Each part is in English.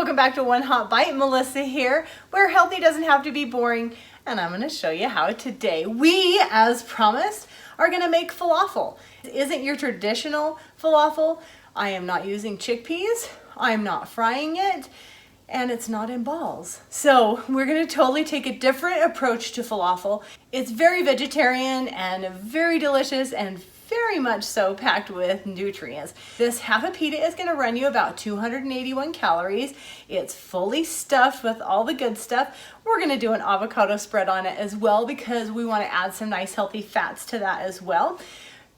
Welcome back to One Hot Bite. Melissa here, where healthy doesn't have to be boring, and I'm going to show you how today we, as promised, are going to make falafel. It isn't your traditional falafel. I am not using chickpeas. I'm not frying it, and it's not in balls. So we're going to totally take a different approach to falafel. It's very vegetarian and very delicious and very much so packed with nutrients. This half a pita is going to run you about 281 calories. It's fully stuffed with all the good stuff. We're going to do an avocado spread on it as well because we want to add some nice healthy fats to that as well.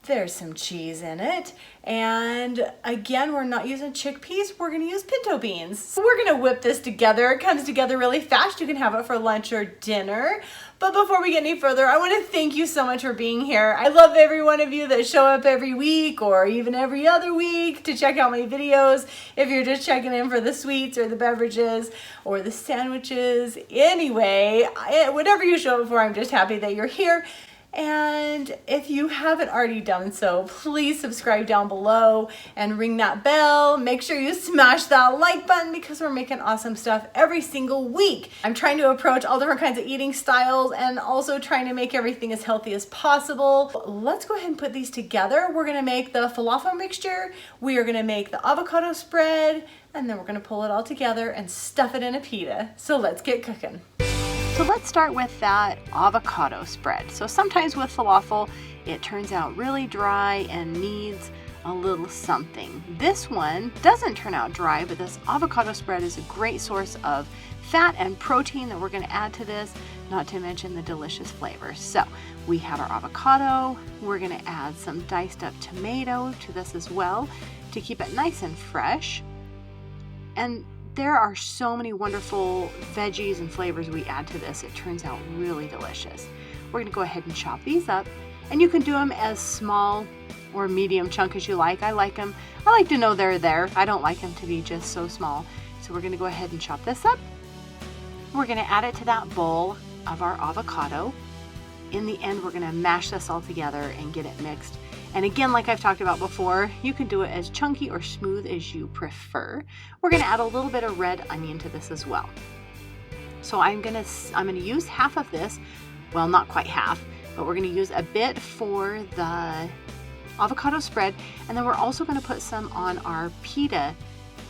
There's some cheese in it. And again, we're not using chickpeas. We're going to use pinto beans. So we're going to whip this together. It comes together really fast. You can have it for lunch or dinner. But before we get any further, I want to thank you so much for being here. I love every one of you that show up every week or even every other week to check out my videos. If you're just checking in for the sweets or the beverages or the sandwiches. Anyway, whatever you show up for, I'm just happy that you're here. And if you haven't already done so, please subscribe down below and ring that bell. Make sure you smash that like button because we're making awesome stuff every single week. I'm trying to approach all different kinds of eating styles and also trying to make everything as healthy as possible. Let's go ahead and put these together. We're gonna make the falafel mixture. We are gonna make the avocado spread, and then we're gonna pull it all together and stuff it in a pita. So let's get cooking. So let's start with that avocado spread. So sometimes with falafel, it turns out really dry and needs a little something. This one doesn't turn out dry, but this avocado spread is a great source of fat and protein that we're going to add to this, not to mention the delicious flavors. So we have our avocado. We're going to add some diced up tomato to this as well to keep it nice and fresh. And there are so many wonderful veggies and flavors we add to this. It turns out really delicious. We're gonna go ahead and chop these up, and you can do them as small or medium chunk as you like. I like to know they're there. I don't like them to be just so small. So we're gonna go ahead and chop this up. We're gonna add it to that bowl of our avocado. In the end, we're gonna mash this all together and get it mixed. And again, like I've talked about before, you can do it as chunky or smooth as you prefer. We're gonna add a little bit of red onion to this as well. So I'm gonna use half of this, well, not quite half, but we're gonna use a bit for the avocado spread, and then we're also gonna put some on our pita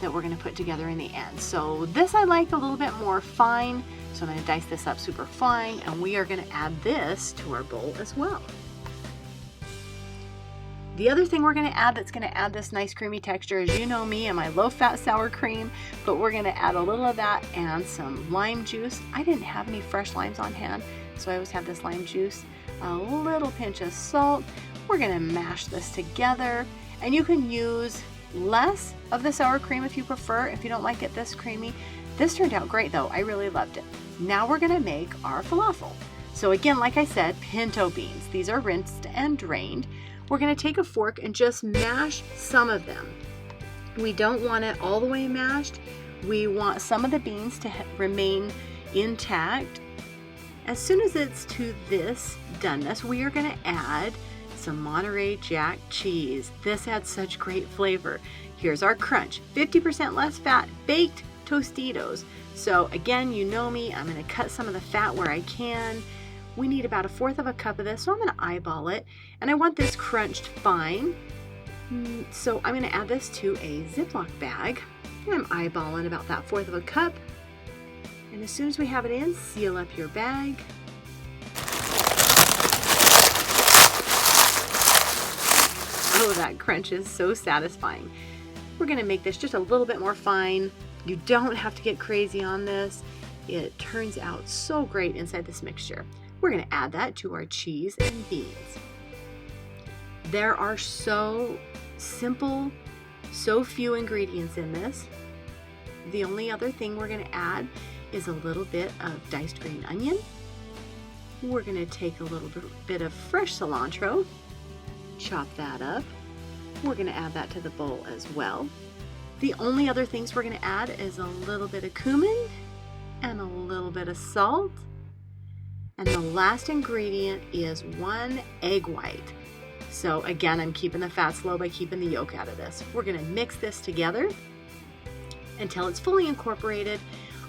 that we're gonna put together in the end. So this I like a little bit more fine, so I'm gonna dice this up super fine, and we are gonna add this to our bowl as well. The other thing we're going to add that's going to add this nice creamy texture is, you know me and my low-fat sour cream, but we're going to add a little of that and some lime juice. I didn't have any fresh limes on hand, so I always have this lime juice, a little pinch of salt. We're going to mash this together, and you can use less of the sour cream if you prefer, if you don't like it this creamy. This turned out great though. I really loved it. Now we're going to make our falafel. So again, like I said, pinto beans. These are rinsed and drained. We're going to take a fork and just mash some of them. We don't want it all the way mashed. We want some of the beans to remain intact. As soon as it's to this doneness, we are going to add some Monterey Jack cheese. This adds such great flavor. Here's our crunch. 50% less fat, baked Tostitos. So again, you know me, I'm going to cut some of the fat where I can. We need about 1/4 of a cup of this, so I'm going to eyeball it. And I want this crunched fine. So I'm going to add this to a Ziploc bag. And I'm eyeballing about that 1/4 of a cup. And as soon as we have it in, seal up your bag. Oh, that crunch is so satisfying. We're going to make this just a little bit more fine. You don't have to get crazy on this. It turns out so great inside this mixture. We're going to add that to our cheese and beans. There are so simple, so few ingredients in this. The only other thing we're going to add is a little bit of diced green onion. We're going to take a little bit of fresh cilantro, chop that up. We're going to add that to the bowl as well. The only other things we're going to add is a little bit of cumin and a little bit of salt. And the last ingredient is 1 egg white. So again, I'm keeping the fats low by keeping the yolk out of this. We're gonna mix this together. until it's fully incorporated.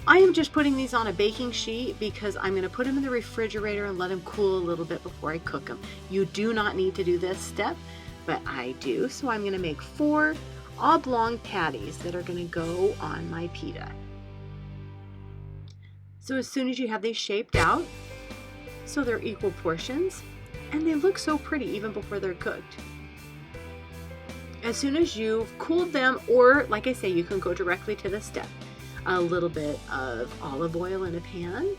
I am just putting these on a baking sheet because I'm going to put them in the refrigerator and let them cool a little bit before I cook them. You do not need to do this step, but I do. So I'm going to make 4 oblong patties that are going to go on my pita. So as soon as you have these shaped out, so they're equal portions, and they look so pretty even before they're cooked. As soon as you've cooled them, or like I say, you can go directly to the step. A little bit of olive oil in a pan,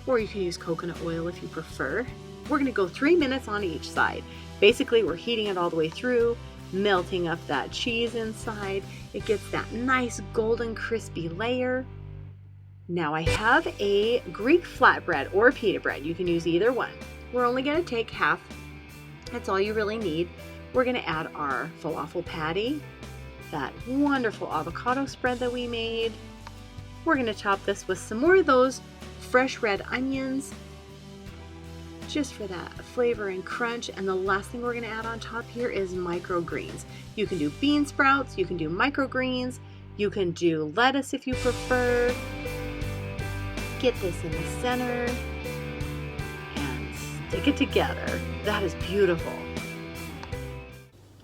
or you can use coconut oil if you prefer. We're going to go 3 minutes on each side. Basically, we're heating it all the way through, melting up that cheese inside. It gets that nice golden crispy layer. Now I have a Greek flatbread or pita bread. You can use either one. We're only going to take half. That's all you really need. We're going to add our falafel patty, that wonderful avocado spread that we made. We're going to top this with some more of those fresh red onions, just for that flavor and crunch. And the last thing we're going to add on top here is microgreens. You can do bean sprouts, you can do microgreens, you can do lettuce if you prefer. Get this in the center and stick it together. That is beautiful.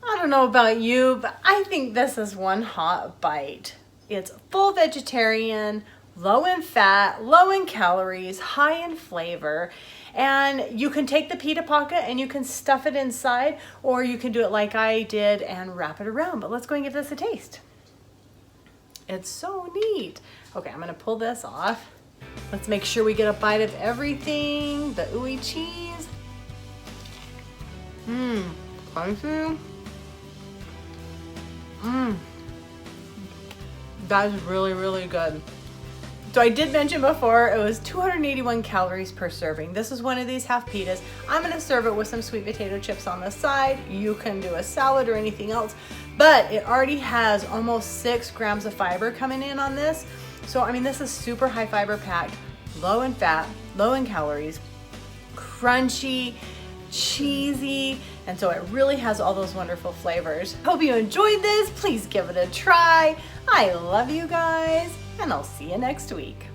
I don't know about you, but I think this is one hot bite. It's full vegetarian, low in fat, low in calories, high in flavor, and you can take the pita pocket and you can stuff it inside, or you can do it like I did and wrap it around. But let's go and give this a taste. It's so neat. Okay, I'm gonna pull this off. Let's make sure we get a bite of everything. The ooey cheese. Spicy. That is really, really good. So I did mention before, it was 281 calories per serving. This is one of these half pitas. I'm gonna serve it with some sweet potato chips on the side. You can do a salad or anything else, but it already has almost 6 grams of fiber coming in on this. So, I mean, this is super high fiber packed, low in fat, low in calories, crunchy, cheesy, and so it really has all those wonderful flavors. Hope you enjoyed this. Please give it a try. I love you guys, and I'll see you next week.